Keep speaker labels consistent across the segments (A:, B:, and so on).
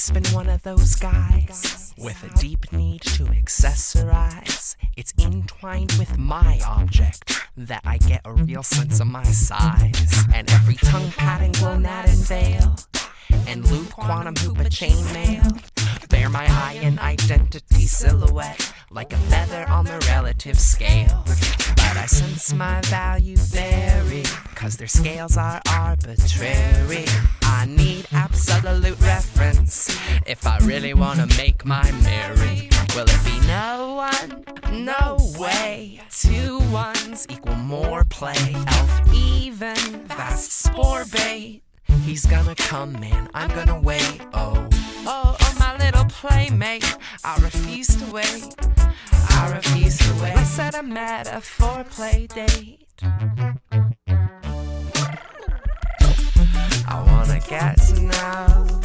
A: always been one of those guys with a deep need to accessorize. It's entwined with my object that I get a real sense of my size. And every tongue patting, gonad and veil, and loop, quantum hoop, a chainmail bear my eye and identity silhouette like a feather on the relative scale. But I sense my value vary, cause their scales are arbitrary. I need absolute reference if I really wanna make my merry. Will it be no one? No way. 2 ones equal more play. Elf even, that's spore bait. He's gonna come, man, I'm gonna wait. Oh, my little playmate, I refuse to wait. I refuse to wait. Let's set a metaphor play date. I wanna get to know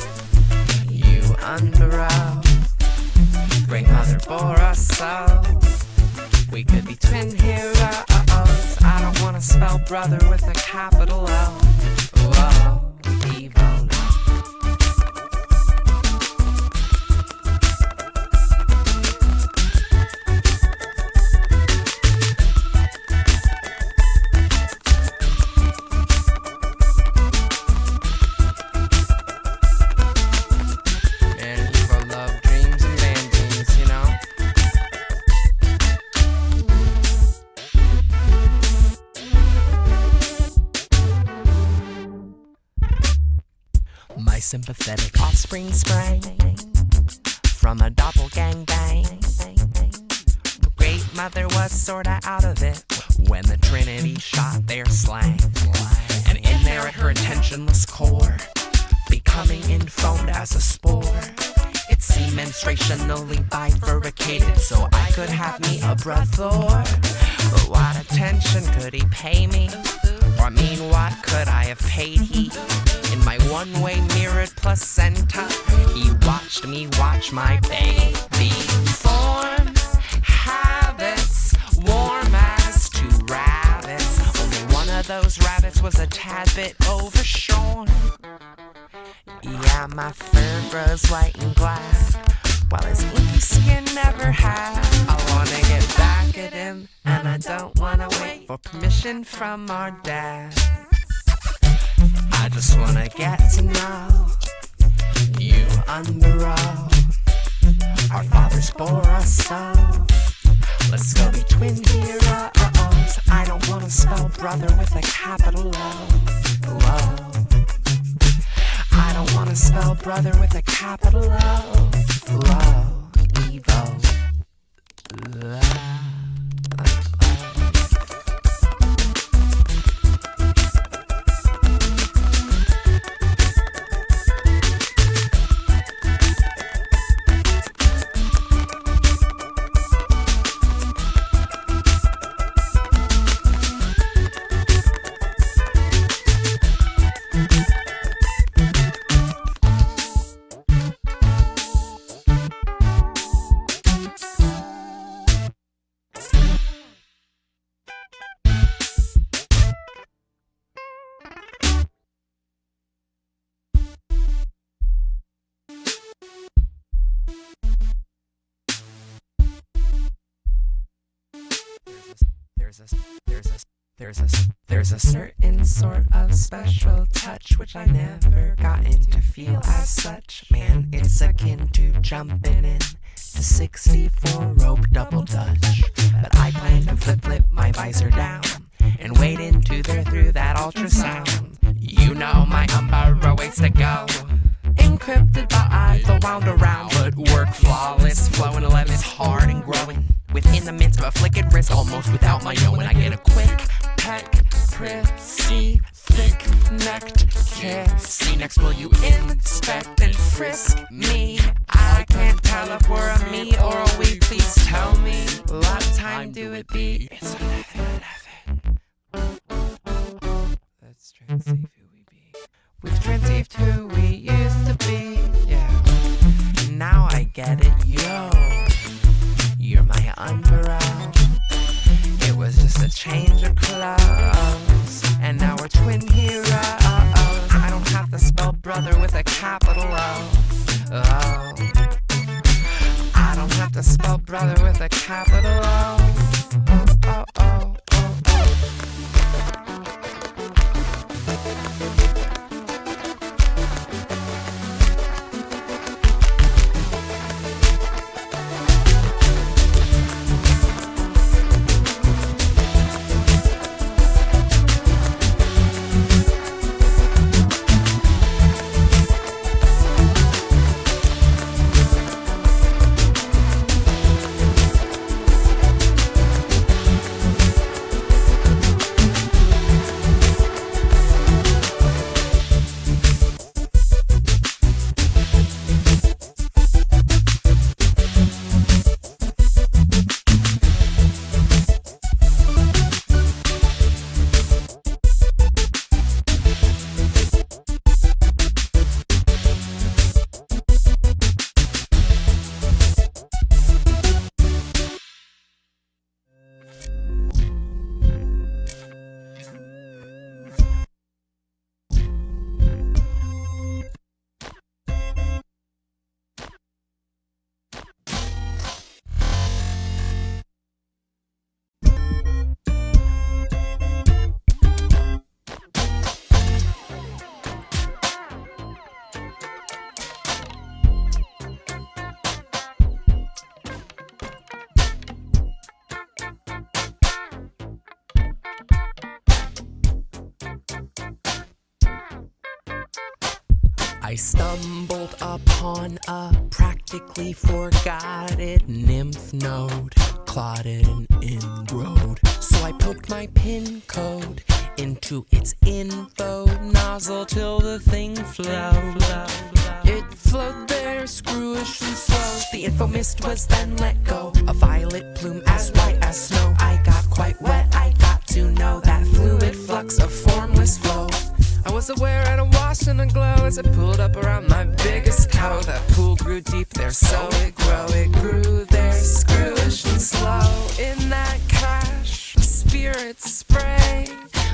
A: you, UnBro. Great mother bore us so we could be twin heroes. I don't wanna spell brother with a capital O. Whoa, Evolove. My sympathetic offspring sprang from a doppelgang bang. The great mother was sorta out of it when the Trinity shot their slang. And in there at her intentionless core, becoming infoamed as a spore. It's semenstrationally bifurcated, so I could have me a brother. But what attention could he pay me? Or I mean, what could I have paid he? In my one-way mirrored placenta, he watched me watch my baby form. Habits, warm as 2 rabbits. Only one of those rabbits was a tad bit overshorn. Yeah, my fur grows white and black, while his inky skin never had. I wanna get back at him, and I don't wanna wait for permission from our dad. I just wanna get to know you, UnBro. Our fathers bore us so. Let's go be twin heroes. I don't wanna spell brother with a capital O. Whoa. I don't wanna spell brother with a capital O. Whoa, Evo. There's a certain sort of special touch which I never gotten to feel as such. Man, it's akin to jumping in to 64 rope double dutch. But I plan to flip my visor down and wait into there through that ultrasound. You know my UnBro ways to go. Encrypted but I feel wound around, but work flawless, flowing 11 is hard and growing. Within the midst of a flickered wrist, almost without my knowing, I get a quick peck, prissy, thick-necked kiss. See next, will you inspect and frisk me? I can't tell if we're a me or a we, please tell me. What time do it be? It's 11:11. Let's try and see who we be. We've transceived who we used to be, yeah. Now I get it, yo. You're my UnBro. It was just a change of clothes, and now we're twin heroes. I don't have to spell brother with a capital O. mother with a capital O. Oh, oh, oh, oh, oh. I stumbled upon a practically forgotten nymph node, clotted and ingrowed. So I poked my pin code into its info nozzle till the thing flowed. It flowed there, screwish and slow. The info mist was then let go. A violet plume as white as snow. I got quite wet, I got to know that fluid flux of formless flow. I was aware at a wash and a glow as it pulled up around my biggest toe. That pool grew deep there, so it grew there, screwish and slow. In that cash, spirit spray,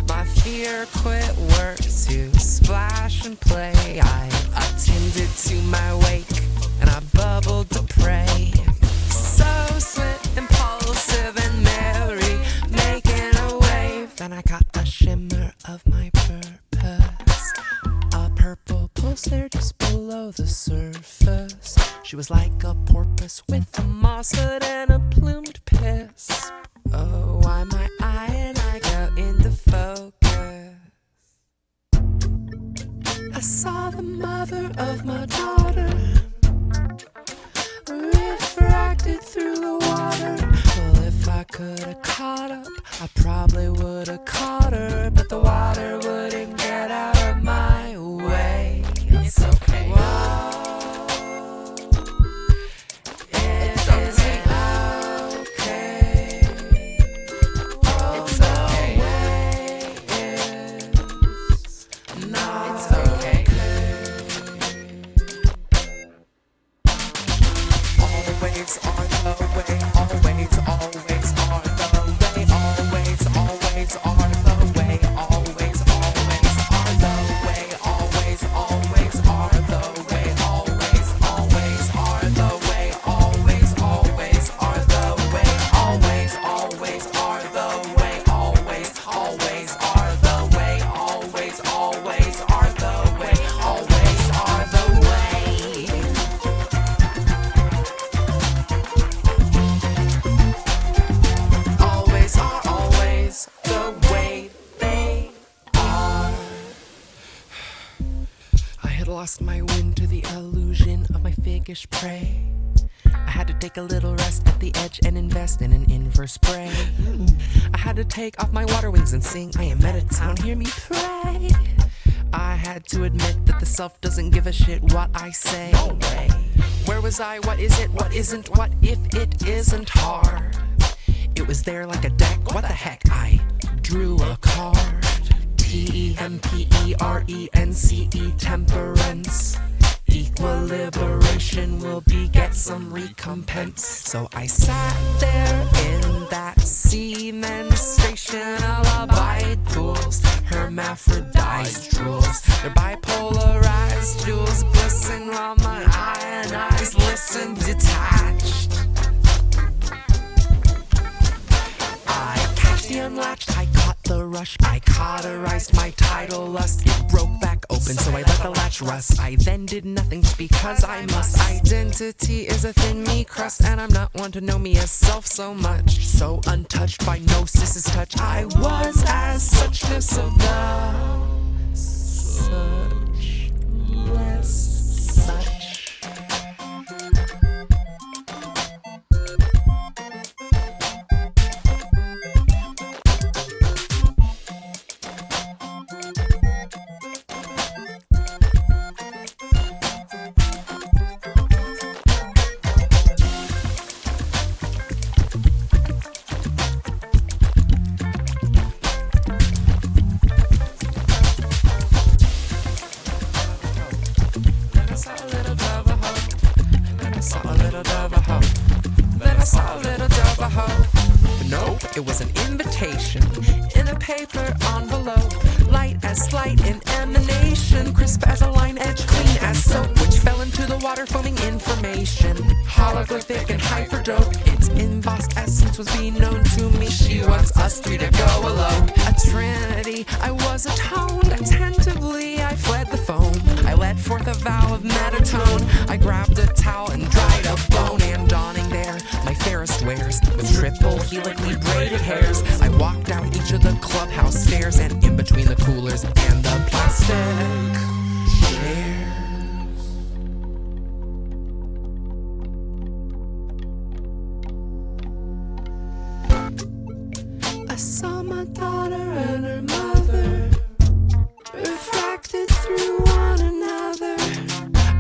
A: my fear quit work to splash and play. I attended to my wake and I bubbled to pray. So swift, impulsive and merry, making a wave. Then I caught the shimmer of my purpose. A purple pulse there just below the surface. She was like a porpoise with a moss hood and a plumed piss. Oh, why my eye and I go into focus. I saw the mother of my daughter refracted through the water. Well, if I could've caught up, I probably would've caught her, but the water wouldn't get out of my way. It's okay. Whoa. It's okay. It's okay. It's not okay. Always are the way. Always, always are the way. Always, always are the way. Always, always are the way. Always, always are the way. Always, always are the way. Always, always are the way. Always, always are the way. Always, always are the way. Always, always are the way. Always are the way. Always are always the way they are. I had lost my wind to the illusion of my figgish prey. I had to take a little rest at the edge and invest in an inverse spray. I had to take off my water wings and sing, I am Metatone, hear me pray. I had to admit that the self doesn't give a shit what I say. No way. Where was I? What is it? What isn't? What if it isn't hard? It was there like a deck. What the heck? I drew a card. Temperence, temperance. Equilibration will beget some recompense. So I sat there in that semenstration, lullaby pools, hermaphrodites drools, their bipolarized jewels glisten while my ionized listen detached. rush. I cauterized my tidal lust. It broke back open, so I let the latch rust. I then did nothing just because I must. Identity is a thin meat crust, and I'm not one to know me as self so much. So untouched by gnosis's touch, I was as suchness of the such less such. It was an invitation in a paper envelope, light as slight in emanation, crisp as a line edge, clean as soap, which fell into the water foaming information, holographic and hyperdope. Its embossed essence was being known to me. She wants us three to go elope. A trinity, I was atoned. Attentively, I fled the foam. I let forth a vow of metatone. I grabbed a towel and dried a bone, and dawning there, my fairest wares with triple helically braided hairs. I walked down each of the clubhouse stairs, and in between the coolers and the plastic chairs. I saw my daughter and her mother refracted through one another.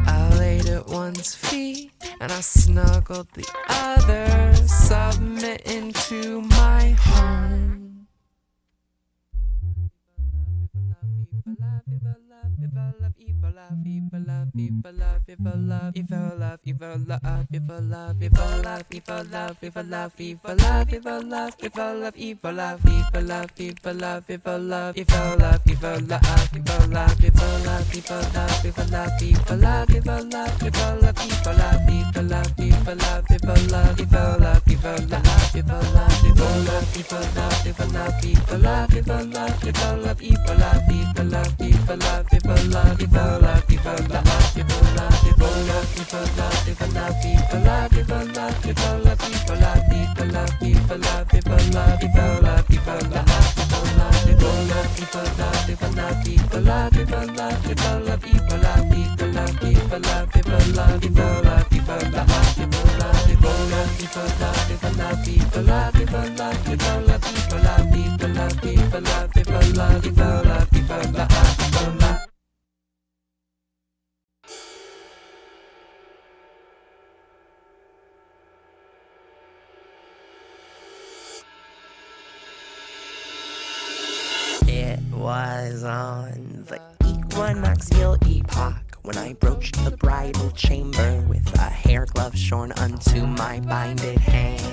A: I laid at one's feet and I snuggled the other, submitting to my home. It was on the equinoxial epoch when I broached the bridal chamber with a hair glove shorn unto my binded hand.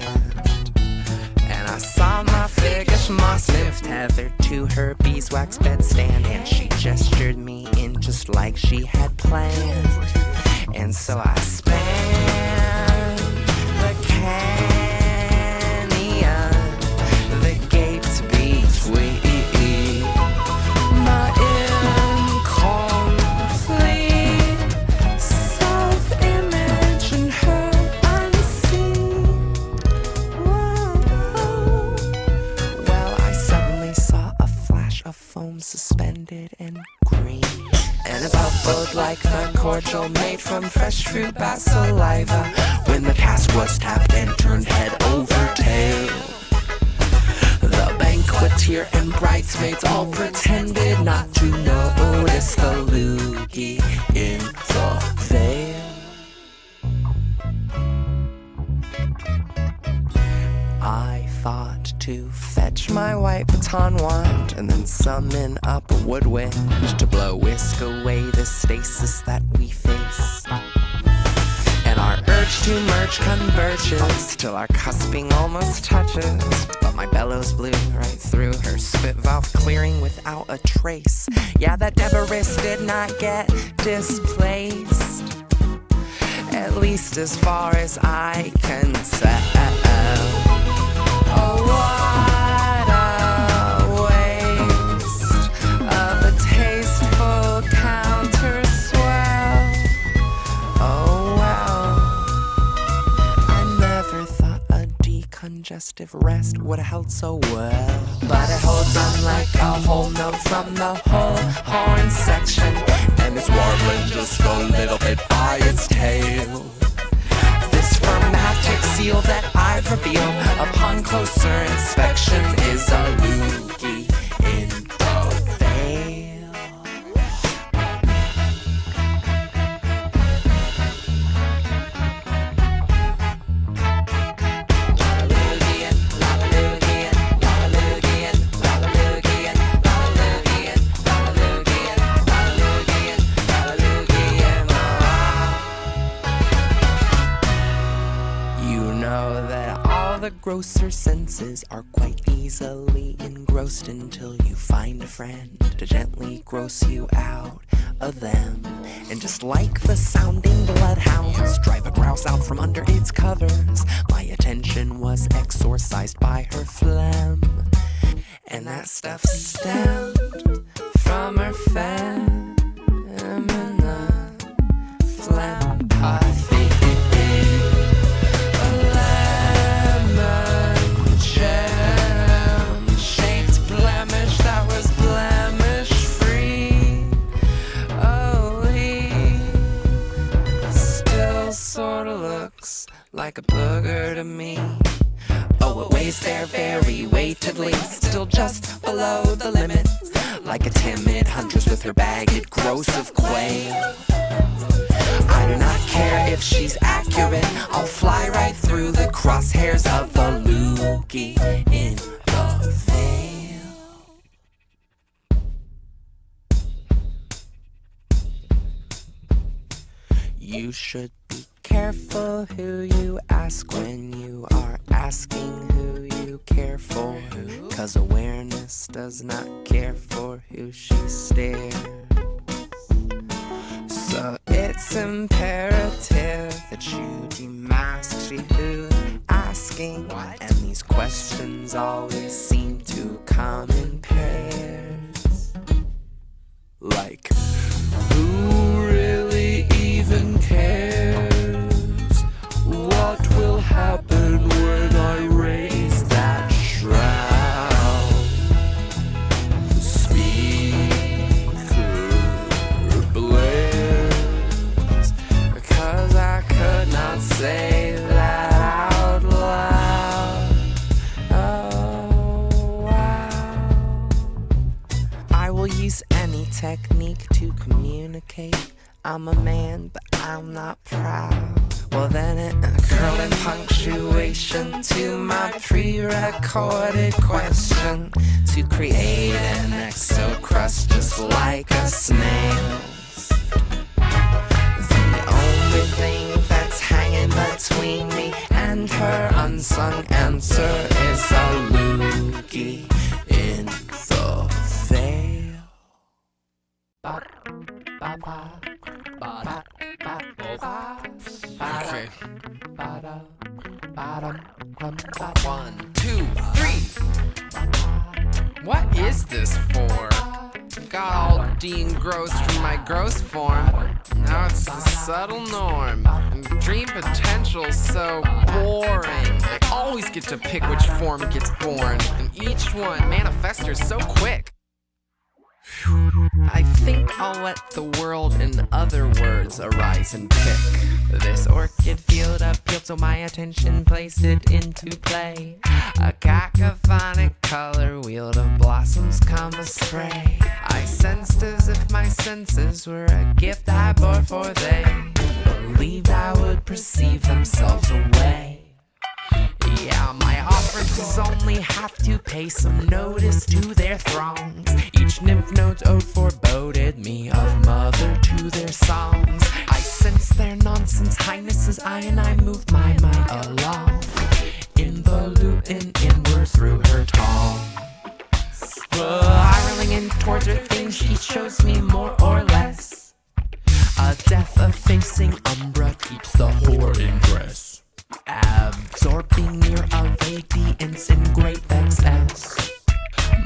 A: And I saw my figgish moss nymph tethered to her beeswax bedstand, and she gestured me in just like she had planned. And so I spanned the canyon, the gates between my incomplete self-image and her unseen. Whoa. Well, I suddenly saw a flash of foam suspended in green, and it bubbled like the cordial made from fresh fruit bat saliva when the cask was tapped and turned head over tail. The banqueteer and bridesmaids all pretended not to notice the loogie in the veil. I thought to fetch my white baton wand and then summon up a woodwind to blow whisk away the stasis that we face. And our urge to merge converges till our cusping almost touches, but my bellows blew right through her spit valve, clearing without a trace. Yeah, that Deborah's did not get displaced, at least as far as I can tell. Oh, what a way congestive rest would've held so well. But it holds on like a whole note from the whole horn section, and it's warbling just a little bit by its tail. This firmatic seal that I've revealed upon closer inspection is a loogie in the veil. The grosser senses are quite easily engrossed until you find a friend to gently gross you out of them. And just like the sounding bloodhounds drive a grouse out from under its covers, my attention was exorcised by her phlegm. And that stuff stemmed from her feminine phlegmopathy. Like a booger to me. Oh, it weighs there very weightedly, still just below the limit, like a timid huntress with her bagged gross of quail. I do not care if she's accurate, I'll fly right through the crosshairs of the loogie in the veil. You should be careful who you ask when you are asking who you care for, 'cause awareness does not care for who she stares. So it's imperative that you demask who asking, and these questions always seem to come in pairs. Like, who really even cares? What will happen when I raise that shroud? The speaker blares, because I could not say that out loud. Oh, wow. I will use any technique to communicate. I'm a man, but I'm not proud. Well, then it curled in punctuation to my pre-recorded question to create an exo-crust just like a snail's. The only thing that's hanging between me and her unsung answer is a loogie in the veil. Okay. 1, 2, 3. What is this for? Got all de-engrossed from my gross form. Now it's the subtle norm. And dream potential's so boring. I always get to pick which form gets born, and each one manifester's so quick. I think I'll let the world, in other words, arise and pick. This orchid field appealed, so my attention placed it into play. A cacophonic color wheel of blossoms come astray. I sensed as if my senses were a gift I bore, for they believed I would perceive themselves away. Yeah, my officers only have to pay some notice to their throngs. Each nymph note's ode foreboded me of mother to their songs. I sense their nonsense highnesses, I moved my mind along, in the lutin inward through her tongue. Spiraling in towards her thing, she shows me more or less a death of facing umbra keeps the whore in dress. Absorbing near a radiance in great excess.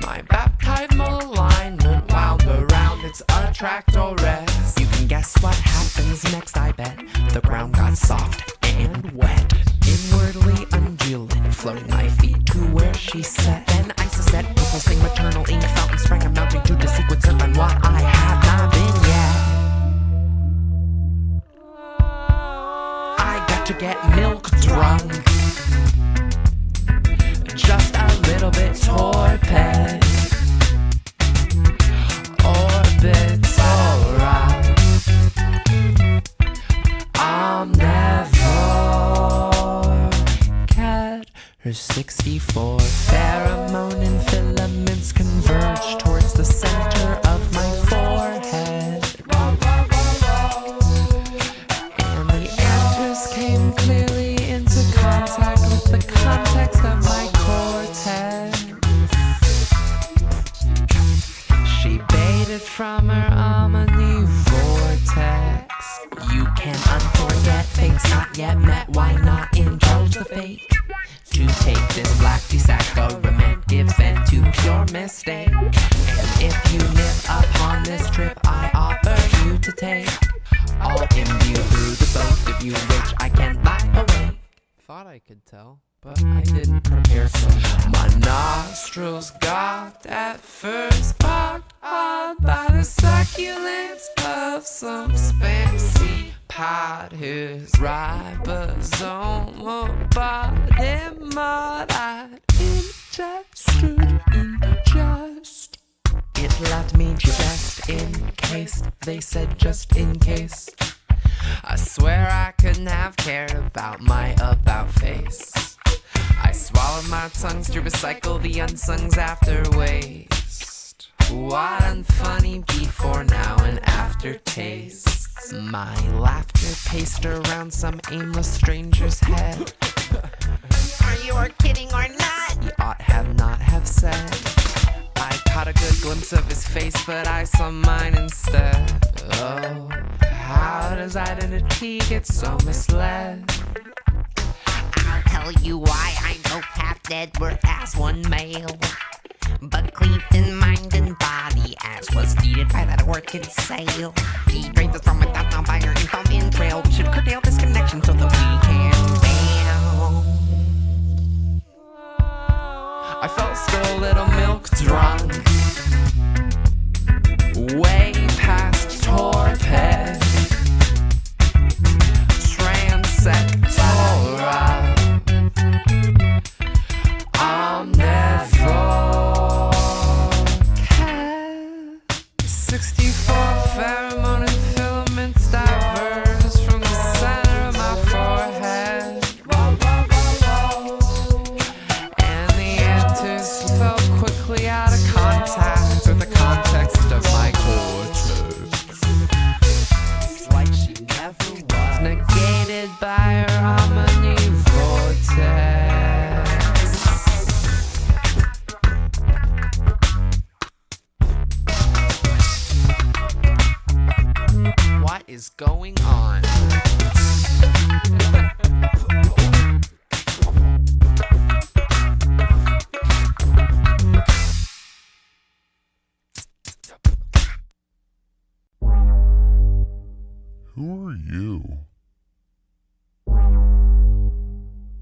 A: My baptismal alignment wound around its attractor rest. You can guess what happens next, I bet. The ground got soft and wet. Inwardly undulating, floating my my feet to where she sat. Then I set, pulsing maternal ink fountain sprang, amounting to the sequence of what I have not been yet. I got to get milk drunk, just a little bit torpid. Orbits alright. Omnivorchid. Her 64 pheromone and filaments converge towards the center of my forehead. And the answers came clearly into contact with the context of my cortex. She baited from her Omnivortex. You can unforget fates not yet met. Why not indulge the fate? To take this black desacrament, give vent to pure mistake. And if you nip upon this trip, I offer you to take. I'll imbue through the both of you, which I can't lie awake. Thought I could tell, but I didn't prepare so much. My nostrils got at first popped on by the succulence of some spacey pod whose ribosomal body mod I'd ingested. It left me just encased. They said just in case. I swear I couldn't have cared about my about face. I swallowed my tongues to recycle the unsungs after waste. What unfunny before now and after tastes. My laughter paced around some aimless stranger's head. Are you kidding or not? He ought have not have said. I caught a good glimpse of his face, but I saw mine instead. Oh, how does identity get so misled?
B: I'll tell you why I'm both half dead, we're as one male, but cleaved in mind and body, as was needed by that orchid sail. Degrade us from without now by our info entrail. We should curtail this connection so that we can bail.
A: I felt still a little milk drunk, way past torpid, transectora. Omnivorchid. 64 pheromone and filaments diverge from the center of my forehead. And the answers fell quickly out of contact with the context of my cortex. Like she never was. Negated by her Omnivortex. What is going on?
C: Who are you?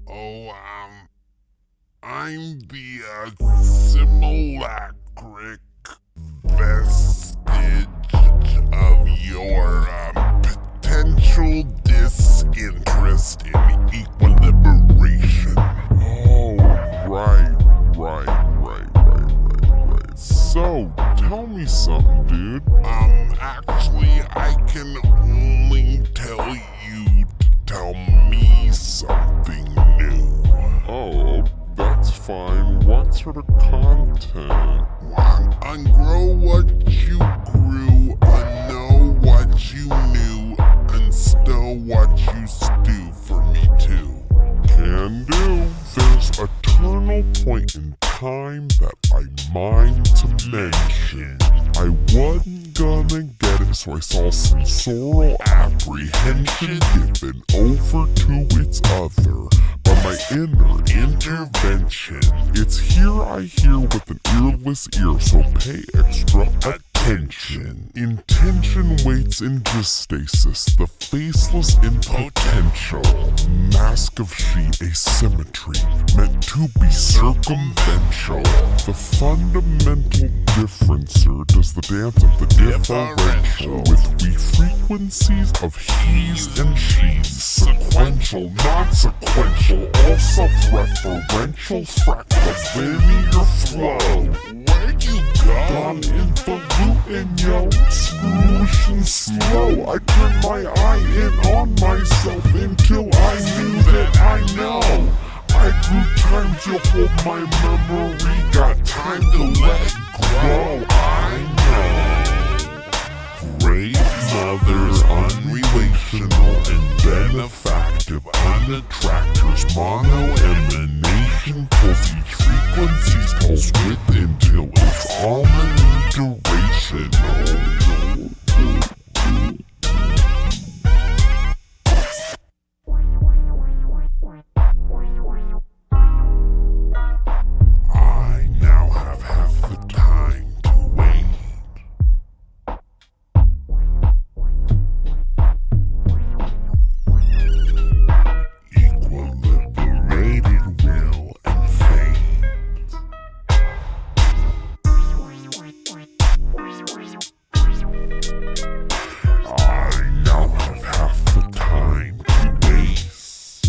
C: Oh, I'm the simulacric vestige of your potential disinterest in equilibration. Oh, right. So, tell me something, dude. Actually, I can only tell you to tell me something new. Oh, that's fine. What sort of content? Ungrow what you grew, unknow what you knew, and stow what you stew for me too. Can do. There's a eternal point in time that I mind to mention. I wasn't gonna get it, so I saw sensorial apprehension given over to its other by my inner intervention. It's here I hear with an earless ear, so pay extra attention. attention. Intention waits in dystasis, the faceless in potential. Mask of sheet asymmetry, meant to be circumventional. The fundamental differencer does the dance of the differential, with we frequencies of he's and she's. Sequential, non-sequential, all self-referential, frack the linear flow. Where'd you go? Gone involute yo, scrooge and slow. I turned my eye in on myself until I knew that I know. I grew time to hold my memory, got time to let grow. I know. Great mothers, unrelational and benefactive, unattractors, mono emanation pulse, each frequency's pulse width until it's all durational. I now have half the time to wait. Equaliberated will and fate. I now have half the time to waste.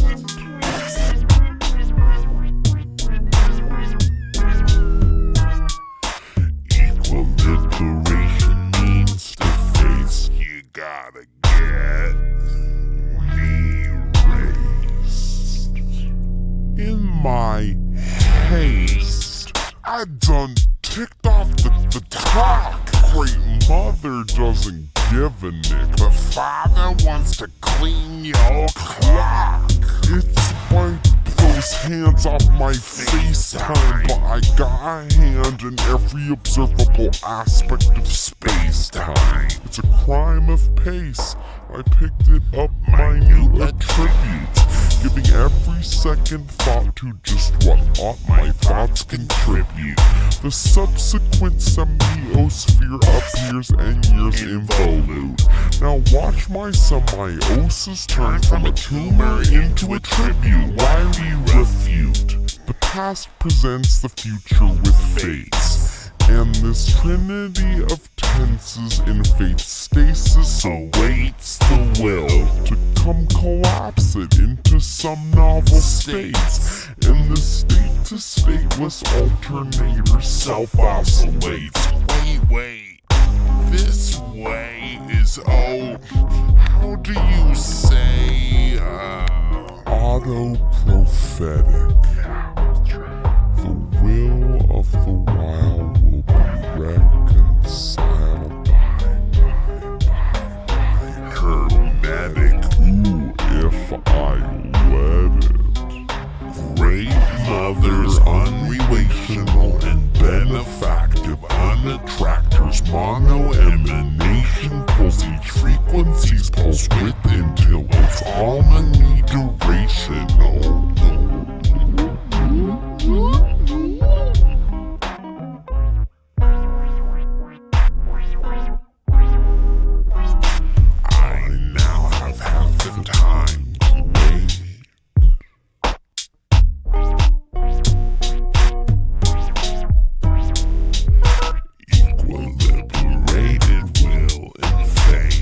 C: Equilibration means to face. You gotta get me raised. In my haste, I done ticked off the talk. Great mother doesn't give a nick. The father wants to clean your clock. It's wipe those hands off my FaceTime, but I got a hand in every observable aspect of space-time. It's a crime of pace. I picked it up my new attribute, giving every second thought to just what ought my thoughts contribute. The subsequent semiosphere appears and years involute. Now watch my semiosis turn from a tumor into a tribute. Why we refute? The past presents the future with fates, and this trinity of tenses in fate's stasis awaits the will to come collapse it into some novel states. And the state-to-stateless alternator self-oscillates. Wait, this way is, how do you say, autoprophetic. The will of the wild will be reconciled by hermetic. Ooh, if I let it. Great mothers, unrelational and benefactive, unattractors, mono emanation pulse, each frequency's pulse width until it's omnidurational. I now have half the time to wait. Equiliberated will and fate.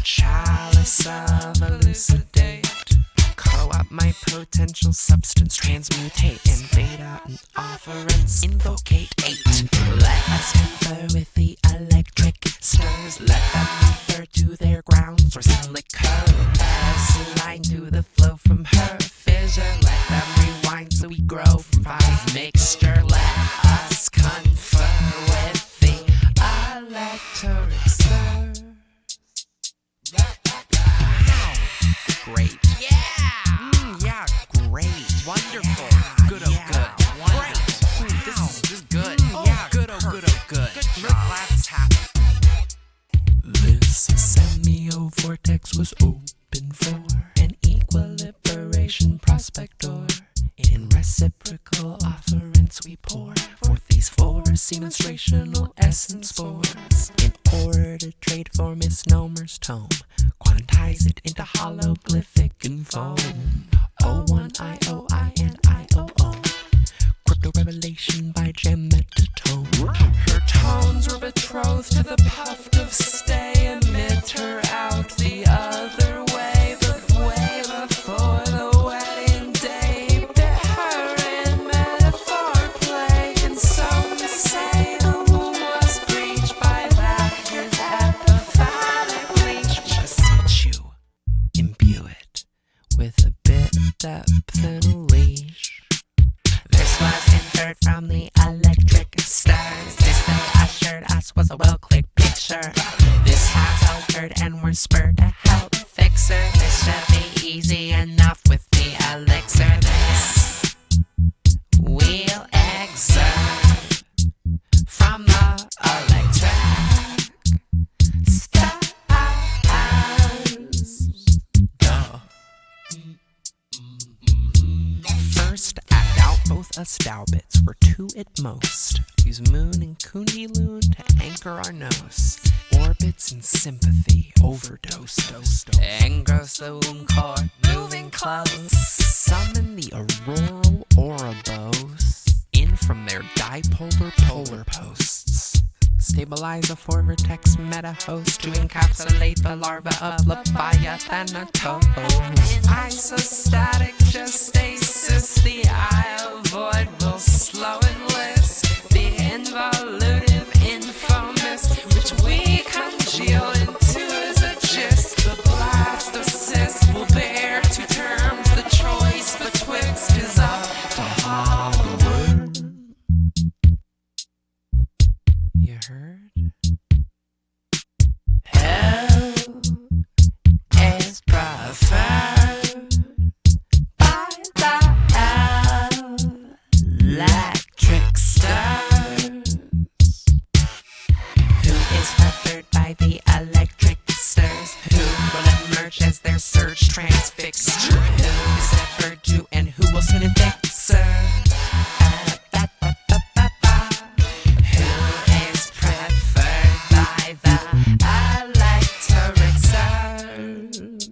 A: chalice of elucidate. Co-op my potential substance, transmutate, invade out and offerance, invocate 8. Let us confer with the electric stars, let them refer to their ground source and liquor. Align to the flow from her fissure, let them rewind so we grow from 5 mixture. Let us confer with the Electricksters. Great. Yeah, great. Wonderful.
B: Yeah,
A: Good, oh, good.
B: Great.
A: Great. This is good.
B: Yeah,
A: good, oh, good, oh, good.
B: Good
A: We're
B: job.
A: glad this happened. This vimeo vortex was open for an equilibration prospector. In reciprocal offerance we pour forth these 4 semenstrational essence spores. In order to trade for misnomers tome, quantize it into hologlyphic and foam. O1IOI and IOO. Crypto revelation by Jametatone. Her tones were betrothed to the puffed of stay, emit her out the other way, but way before the wedding day. Bit her in metaphor play, and so to say the womb was breached by that his epiphatic bleach. Beseech you, imbue it with a bit of depth and a leash. This was inferred from the Elecktricksters. This they assured us was a well-clicked picture. This has occurred and we're spurred to help fix her. This should be easy enough with the elixir. This we'll exert from the Electricksters. Duh. First act out both us Daubits were 2 at most. Use moon and Kundiloon to anchor our nose. Orbits in sympathy, overdose, engross the womb core, moving close. Summon the auroral Ouroboros in from their dipolar polar posts. Stabilize a 4 vertex meta host to encapsulate the larva of Leviathanatose. Isostatic gestasis, the eye avoid will slow enlist the involutive infamous, which we congeal into as a gist. The blastocyst will bear 2 terms, the choice betwixt is up to Hollywood. You heard? Hell is preferred by the Elecktricksters. Who is preferred by the Elecktricksters? Who will emerge as their surge transfixture? Who is deferred to and who will soon infix her? Who is preferred by the Elecktricksters?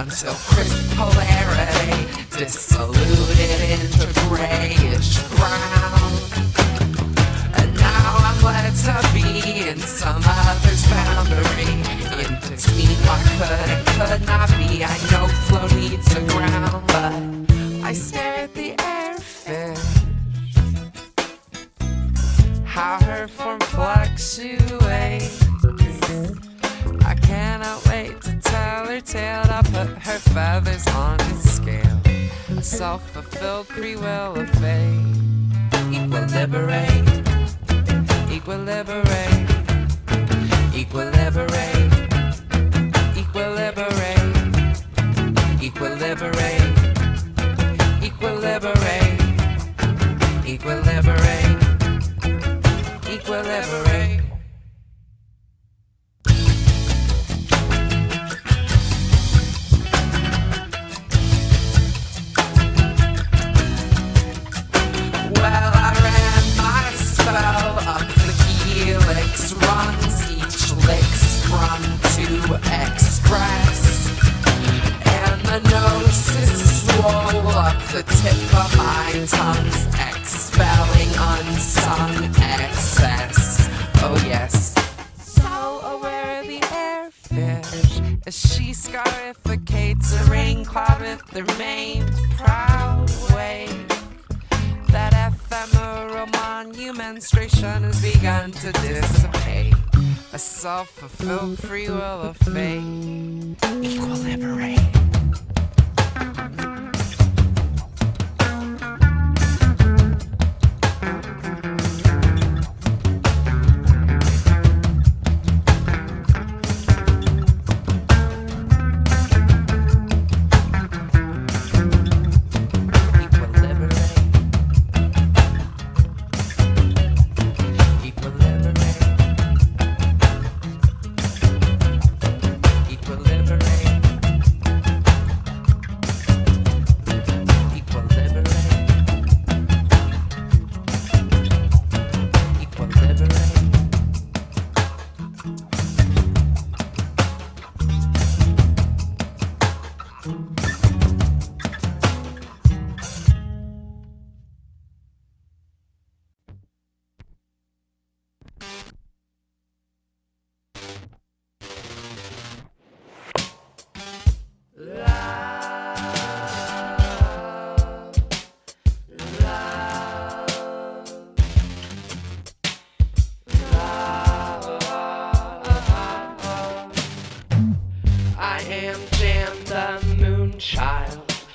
A: until crisp polarity dissoluted into grayish brown. And now I'm led to be in some other's boundary. In between what could and could not be, I know flow needs a ground, but I a self-fulfilled free will of fate. Equilibrate, equilibrate, equilibrate, equilibrate, equilibrate, equilibrate, equilibrate, equilibrate. Well, I ran my spell up the helix, runs each lick sprung to express, and the gnosis swole up the tip of my tongue's expelling unsung excess. Oh yes. So aware the airfish as she scarificates a rain cloud with their main proud wave. That ephemeral monumentation has begun to dissipate. A self-fulfilled free will of fate. Equilibrate.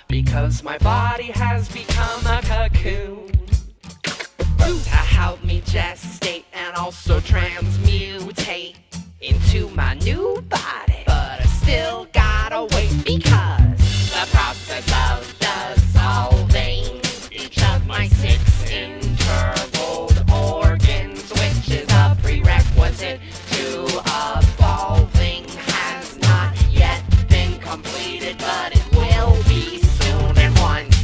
A: Because my body has become a cocoon to help me gestate and also transmutate into my new body. But I still gotta wait because the process of dissolving each of my 6 intervaled organs, which is a prerequisite to evolving, has not yet been completed, but it will be soon. And once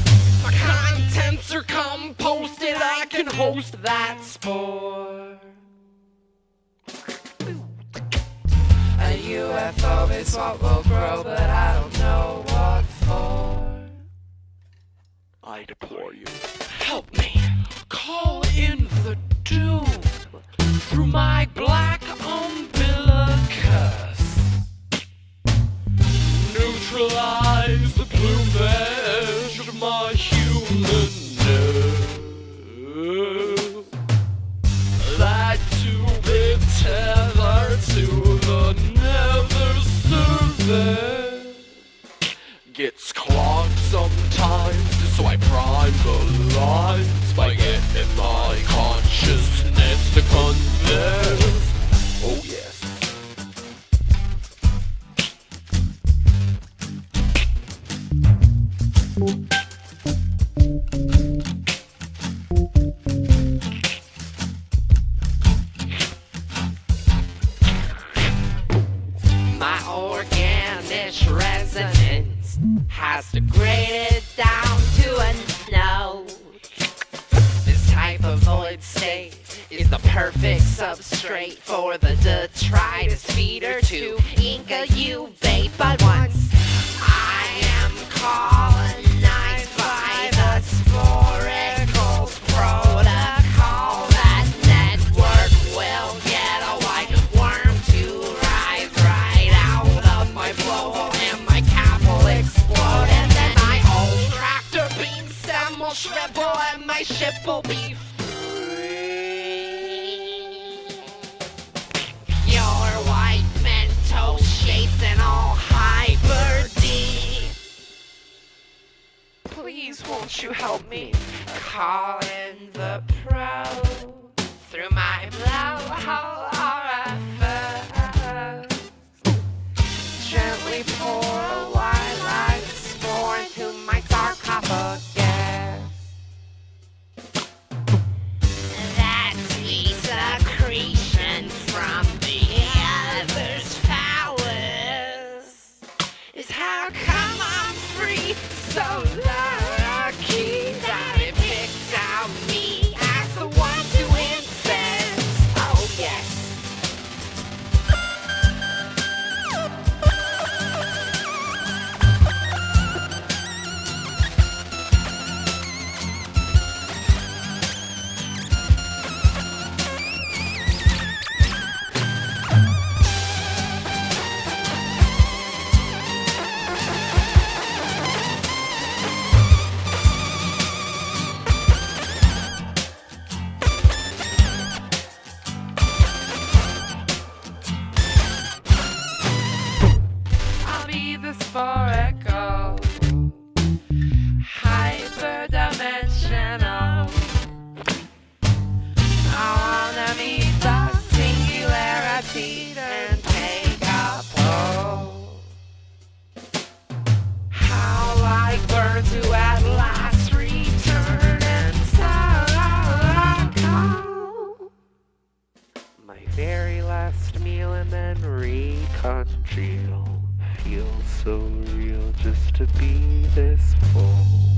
A: my contents are composted, I can host that spore. A UFO is what will grow, but I don't know what for. I deplore you. Help me. Call in the doom through my black umbilicus. Neutralize the plumage of my humanness. That to be tethered to the nether surface gets clogged sometimes, so I prime the lines by getting my consciousness to converse. Oh yes. My organic resonance has degraded down to a node. This type of void state is the perfect substrate for the detritus feeder to incubate. But once I am colonized by the sporicles protocol, that network will get a white worm to rise right out of my blowhole, and my cap will explode, and then my old tractor beam stem will shrivel, and my ship will be free. Pure white mental shapes and all hyper deep. Please. please won't you help me? Call in the pro through my blowhole orifice. Gently pour a white light spore into my sarcophagus.
B: That sweet secretion from the other's powers
A: Is how come I'm free, so lucky that it picked out me as the one to incest. Oh yes. I'll be the sporical, hyperdimensional. I wanna meet the singularity and take a pose. How like birds who at last return and circle. My very last meal and then recongeal. Feels so real just to be this full.